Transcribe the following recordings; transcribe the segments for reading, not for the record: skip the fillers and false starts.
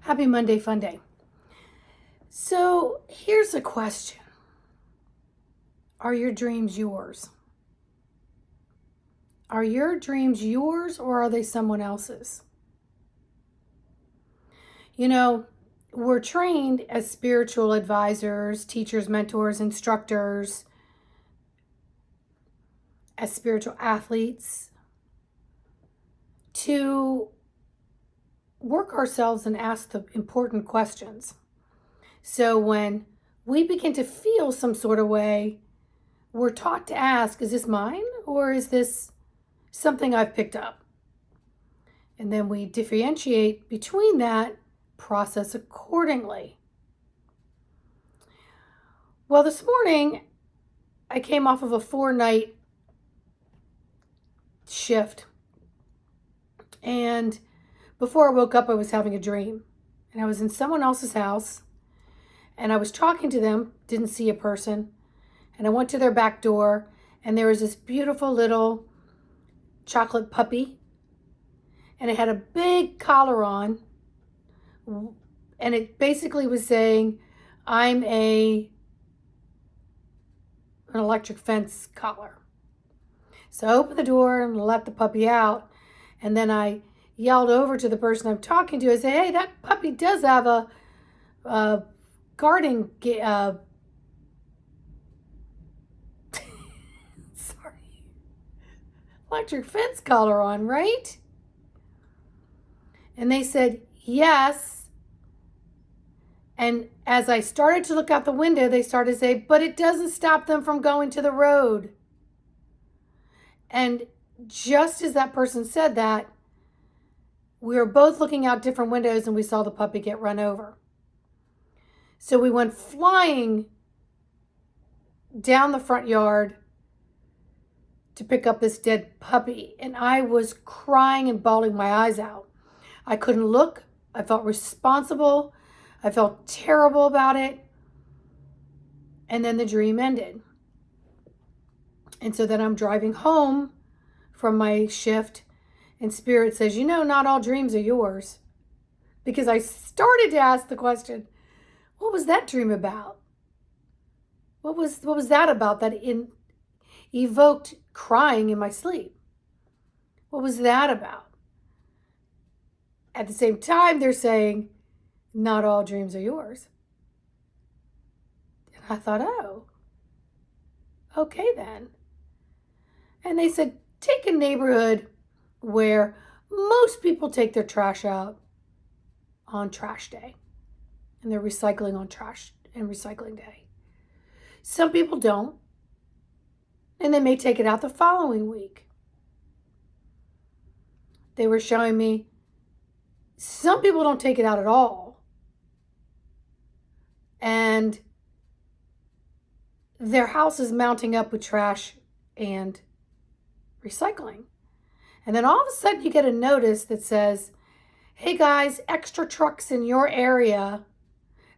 Happy Monday, fun day. So here's a question. Are your dreams yours? Are your dreams yours or are they someone else's? You know, we're trained as spiritual advisors, teachers, mentors, instructors, as spiritual athletes to work ourselves and ask the important questions. So when we begin to feel some sort of way, we're taught to ask, is this mine or is this something I've picked up? And then we differentiate between that, process accordingly. Well, this morning I came off of a 4-night shift. And before I woke up, I was having a dream. And I was in someone else's house. And I was talking to them, didn't see a person. And I went to their back door. And there was this beautiful little chocolate puppy. And it had a big collar on. And it basically was saying, I'm an electric fence collar. So I opened the door and let the puppy out. And then I yelled over to the person I'm talking to. I said, hey, that puppy does have a garden, electric fence collar on, right? And they said, yes. And as I started to look out the window, they started to say, but it doesn't stop them from going to the road. And just as that person said that, we were both looking out different windows and we saw the puppy get run over. So we went flying down the front yard to pick up this dead puppy. And I was crying and bawling my eyes out. I couldn't look. I felt responsible. I felt terrible about it. And then the dream ended. And so then I'm driving home from my shift and Spirit says, you know, not all dreams are yours. Because I started to ask the question, what was that dream about? What was that about that evoked crying in my sleep? What was that about? At the same time, they're saying, not all dreams are yours. And I thought, oh, okay then. And they said, take a neighborhood where most people take their trash out on trash day. And they're recycling on trash and recycling day. Some people don't. And they may take it out the following week. They were showing me some people don't take it out at all. And their house is mounting up with trash and recycling. And then all of a sudden you get a notice that says, hey guys, extra trucks in your area,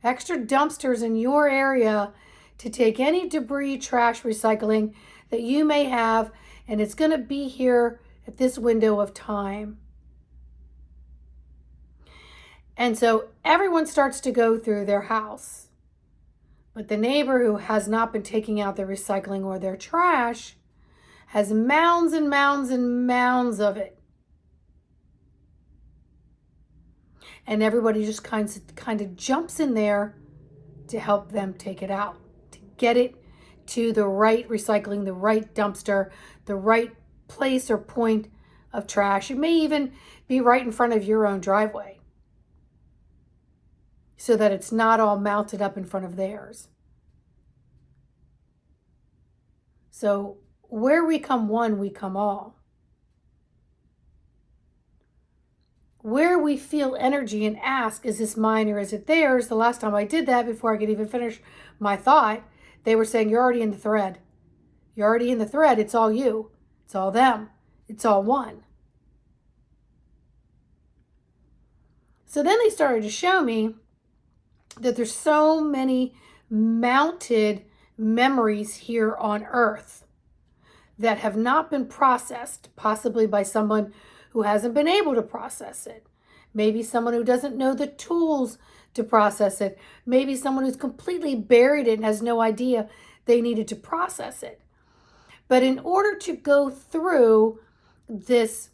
extra dumpsters in your area to take any debris, trash, recycling that you may have, and it's going to be here at this window of time. And so everyone starts to go through their house. But the neighbor who has not been taking out their recycling or their trash has mounds and mounds and mounds of it. And everybody just kind of jumps in there to help them take it out, to get it to the right recycling, the right dumpster, the right place or point of trash. It may even be right in front of your own driveway so that it's not all mounted up in front of theirs. So where we come one, we come all. Where we feel energy and ask, is this mine or is it theirs? The last time I did that, before I could even finish my thought, they were saying, you're already in the thread. You're already in the thread. It's all you. It's all them. It's all one. So then they started to show me that there's so many mounted memories here on earth that have not been processed, possibly by someone who hasn't been able to process it. Maybe someone who doesn't know the tools to process it. Maybe someone who's completely buried it and has no idea they needed to process it. But in order to go through this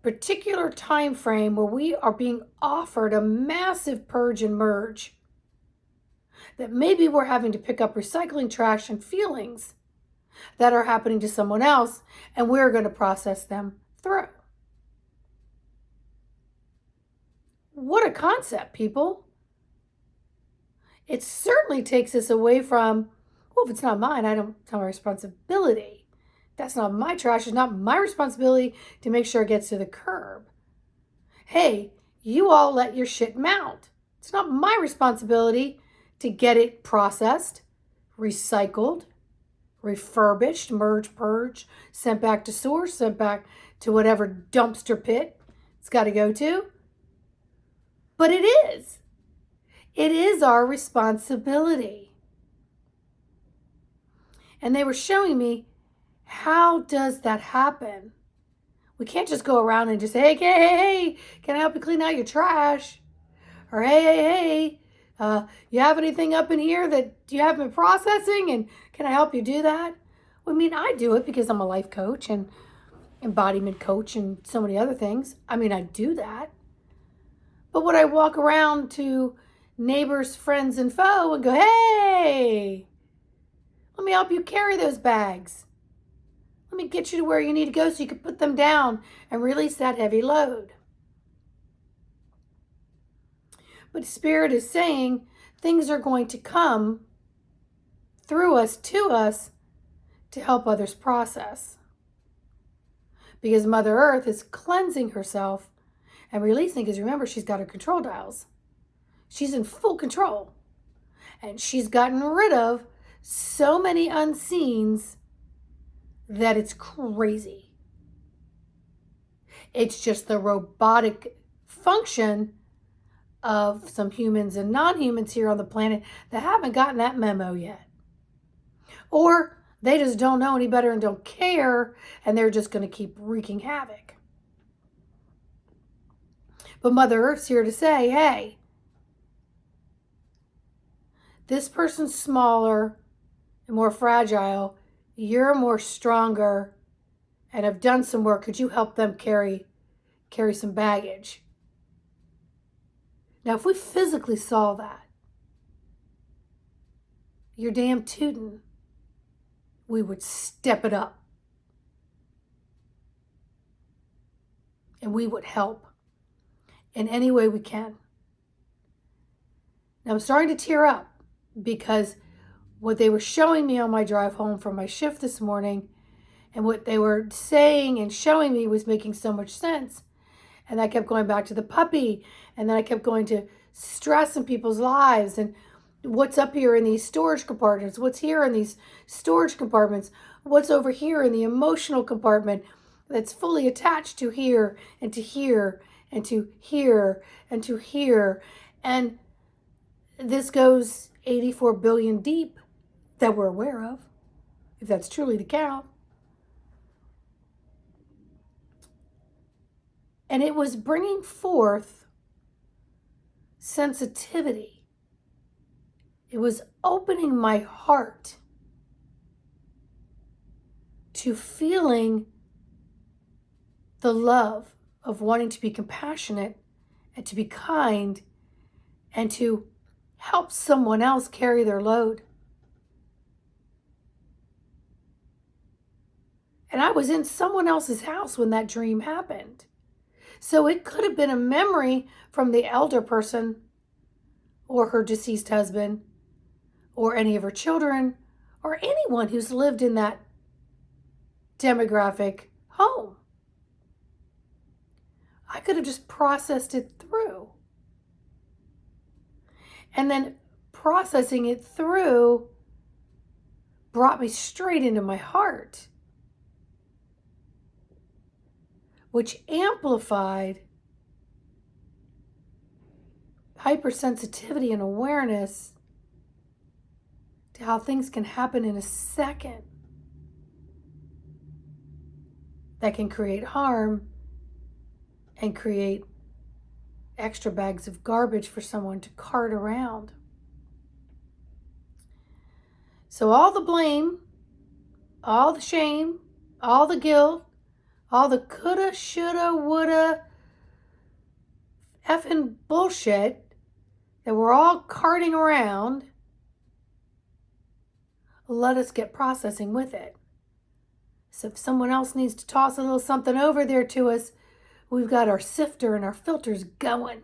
particular time frame where we are being offered a massive purge and merge, that maybe we're having to pick up recycling trash and feelings that are happening to someone else, and we're going to process them through. What a concept, people. It certainly takes us away from, well, if it's not mine, it's not my responsibility. That's not my trash. It's not my responsibility to make sure it gets to the curb. Hey, you all let your shit mount. It's not my responsibility to get it processed, recycled, refurbished, merge, purge, sent back to source, sent back to whatever dumpster pit it's got to go to. But it is. It is our responsibility. And they were showing me, how does that happen? We can't just go around and just say, hey, can I help you clean out your trash? Or hey, you have anything up in here that you haven't been processing, and can I help you do that? Well, I mean, I do it because I'm a life coach and embodiment coach and so many other things. I mean, I do that. But would I walk around to neighbors, friends, and foe and go, hey, let me help you carry those bags. Let me get you to where you need to go so you can put them down and release that heavy load. But Spirit is saying things are going to come through us, to help others process. Because Mother Earth is cleansing herself and releasing, because remember, she's got her control dials. She's in full control. And she's gotten rid of so many unseens that it's crazy. It's just the robotic function of some humans and non-humans here on the planet that haven't gotten that memo yet. Or they just don't know any better and don't care, and they're just going to keep wreaking havoc. But Mother Earth's here to say, hey, this person's smaller and more fragile. You're more stronger and have done some work. Could you help them carry some baggage? Now, if we physically saw that, you're damn tootin', we would step it up. And we would help in any way we can. Now, I'm starting to tear up because what they were showing me on my drive home from my shift this morning and what they were saying and showing me was making so much sense. And I kept going back to the puppy, and then I kept going to stress in people's lives and what's up here in these storage compartments, what's here in these storage compartments, what's over here in the emotional compartment that's fully attached to here and to here and to here and to here. And this goes 84 billion deep that we're aware of, if that's truly the count. And it was bringing forth sensitivity. It was opening my heart to feeling the love of wanting to be compassionate and to be kind and to help someone else carry their load. And I was in someone else's house when that dream happened. So it could have been a memory from the elder person or her deceased husband or any of her children or anyone who's lived in that demographic home. I could have just processed it through. And then processing it through brought me straight into my heart, which amplified hypersensitivity and awareness to how things can happen in a second that can create harm and create extra bags of garbage for someone to cart around. So all the blame, all the shame, all the guilt, all the coulda, shoulda, woulda, effing bullshit that we're all carting around, let us get processing with it. So if someone else needs to toss a little something over there to us, we've got our sifter and our filters going.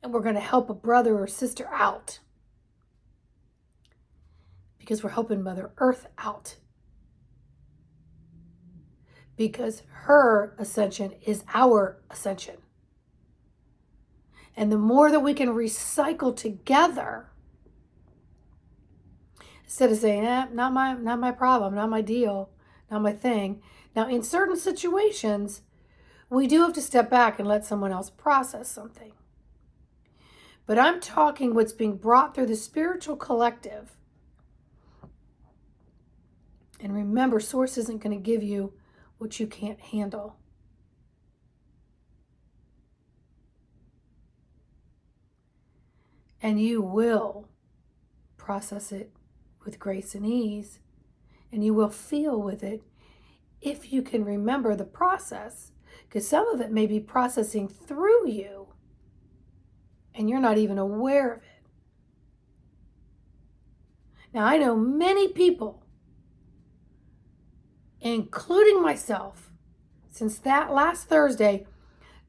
And we're going to help a brother or sister out. Because we're helping Mother Earth out. Because her ascension is our ascension. And the more that we can recycle together, instead of saying, not my problem, not my deal, not my thing. Now, in certain situations, we do have to step back and let someone else process something. But I'm talking what's being brought through the spiritual collective. And remember, Source isn't going to give you what you can't handle. And you will process it with grace and ease, and you will feel with it if you can remember the process, because some of it may be processing through you and you're not even aware of it. Now, I know many people, including myself, since that last Thursday,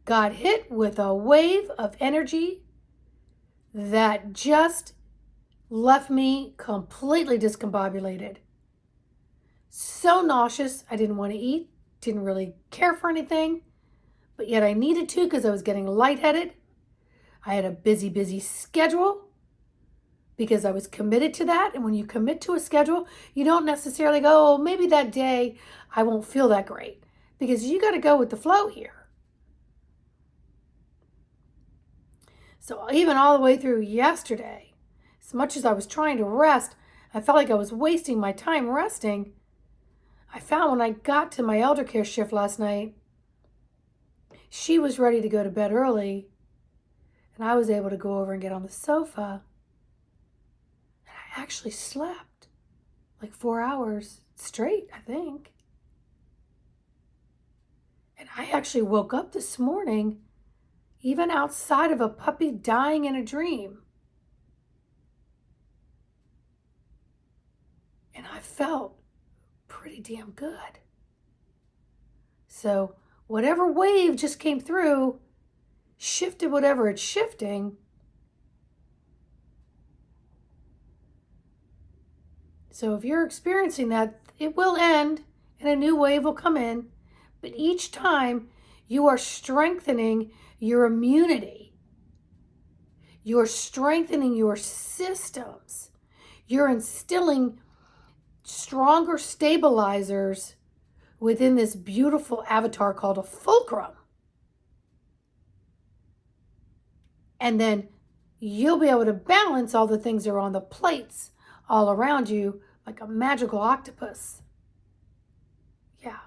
got hit with a wave of energy that just left me completely discombobulated. So nauseous, I didn't want to eat, didn't really care for anything, but yet I needed to because I was getting lightheaded. I had a busy schedule because I was committed to that. And when you commit to a schedule, you don't necessarily go, oh, maybe that day I won't feel that great, because you got to go with the flow here. So even all the way through yesterday, as much as I was trying to rest, I felt like I was wasting my time resting. I found when I got to my elder care shift last night, she was ready to go to bed early, and I was able to go over and get on the sofa. And I actually slept like 4 hours straight, I think. And I actually woke up this morning, even outside of a puppy dying in a dream. And I felt pretty damn good. So whatever wave just came through, shifted whatever it's shifting. So if you're experiencing that, it will end and a new wave will come in. But each time you are strengthening your immunity. You're strengthening your systems. You're instilling stronger stabilizers within this beautiful avatar called a fulcrum. And then you'll be able to balance all the things that are on the plates all around you like a magical octopus. Yeah.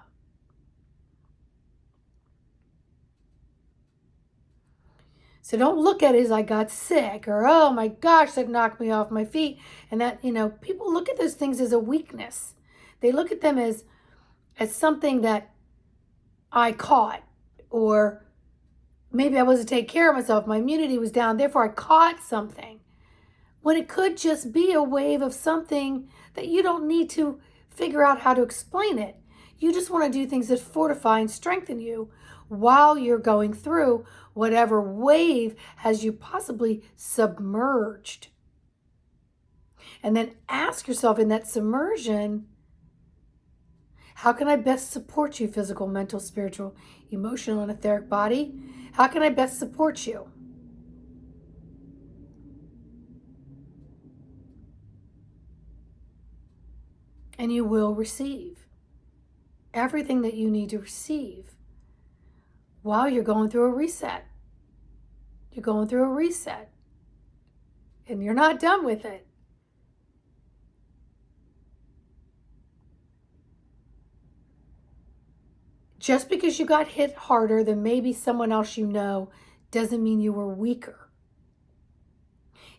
So don't look at it as I got sick or, oh my gosh, that knocked me off my feet. And that, people look at those things as a weakness. They look at them as something that I caught, or maybe I wasn't taking care of myself. My immunity was down, therefore I caught something. When it could just be a wave of something that you don't need to figure out how to explain it. You just want to do things that fortify and strengthen you while you're going through whatever wave has you possibly submerged. And then ask yourself in that submersion, how can I best support you, physical, mental, spiritual, emotional, and etheric body? How can I best support you? And you will receive everything that you need to receive while you're going through a reset. You're going through a reset. And you're not done with it. Just because you got hit harder than maybe someone else you know doesn't mean you were weaker.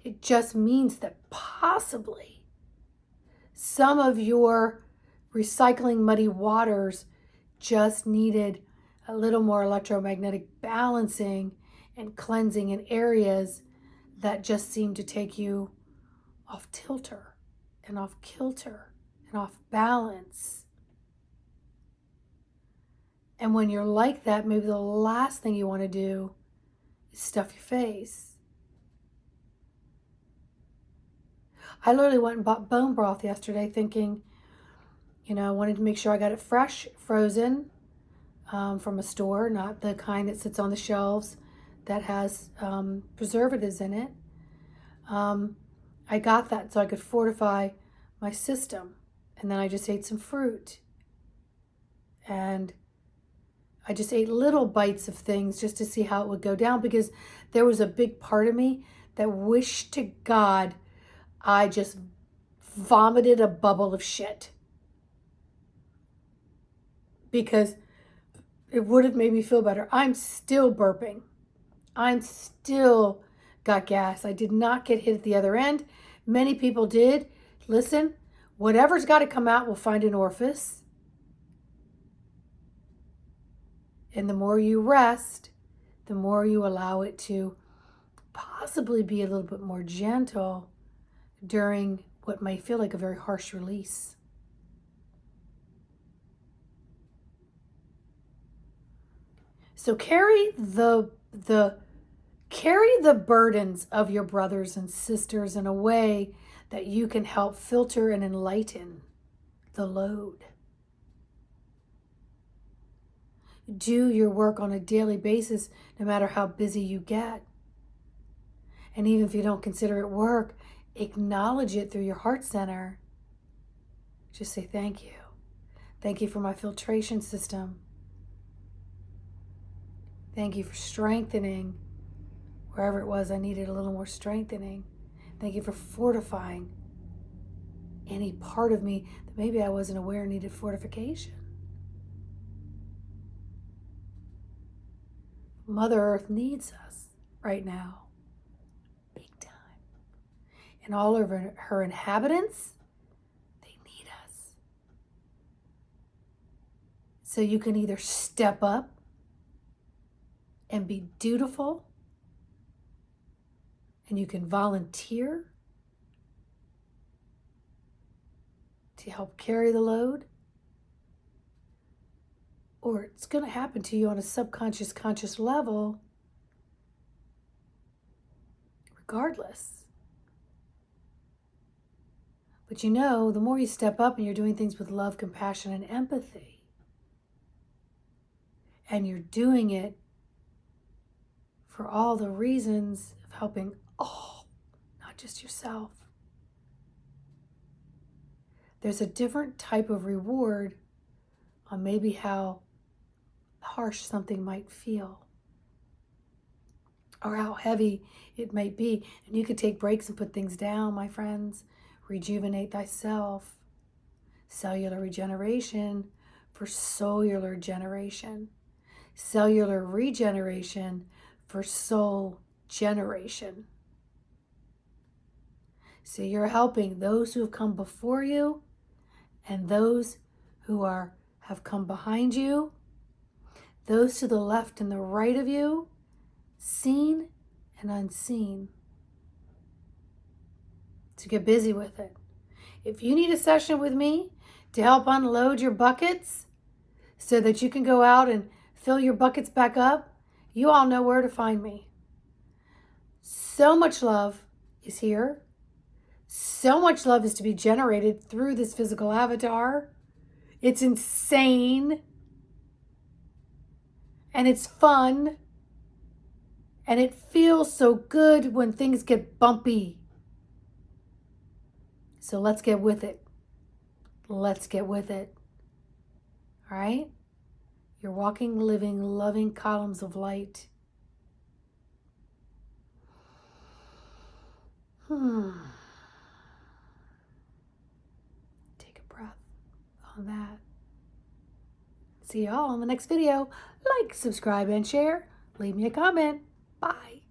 It just means that possibly some of your recycling muddy waters just needed a little more electromagnetic balancing and cleansing in areas that just seem to take you off tilter and off kilter and off balance. And when you're like that, maybe the last thing you want to do is stuff your face. I literally went and bought bone broth yesterday thinking, I wanted to make sure I got it fresh, frozen, from a store, not the kind that sits on the shelves that has preservatives in it. I got that so I could fortify my system. And then I just ate some fruit. And I just ate little bites of things just to see how it would go down, because there was a big part of me that wished to God I just vomited a bubble of shit. Because it would have made me feel better. I'm still burping. I'm still got gas. I did not get hit at the other end. Many people did. Listen, whatever's got to come out will find an orifice. And the more you rest, the more you allow it to possibly be a little bit more gentle during what may feel like a very harsh release. So carry the burdens of your brothers and sisters in a way that you can help filter and enlighten the load. Do your work on a daily basis, no matter how busy you get. And even if you don't consider it work, acknowledge it through your heart center. Just say thank you. Thank you for my filtration system. Thank you for strengthening wherever it was I needed a little more strengthening. Thank you for fortifying any part of me that maybe I wasn't aware needed fortification. Mother Earth needs us right now, big time. And all of her inhabitants, they need us. So you can either step up and be dutiful, and you can volunteer to help carry the load, or it's going to happen to you on a subconscious, conscious level, regardless. But the more you step up and you're doing things with love, compassion, and empathy, and you're doing it for all the reasons of helping all, not just yourself, there's a different type of reward on maybe how harsh something might feel or how heavy it might be. And you could take breaks and put things down, my friends. Rejuvenate thyself. Cellular regeneration for solar generation. Cellular regeneration for soul generation. So you're helping those who have come before you and those who have come behind you, those to the left and the right of you, seen and unseen. So get busy with it. If you need a session with me to help unload your buckets so that you can go out and fill your buckets back up, you all know where to find me. So much love is here. So much love is to be generated through this physical avatar. It's insane. And it's fun. And it feels so good when things get bumpy. So let's get with it. Let's get with it. All right? You're walking, living, loving columns of light. Take a breath on that. See y'all in the next video. Like, subscribe, and share. Leave me a comment. Bye.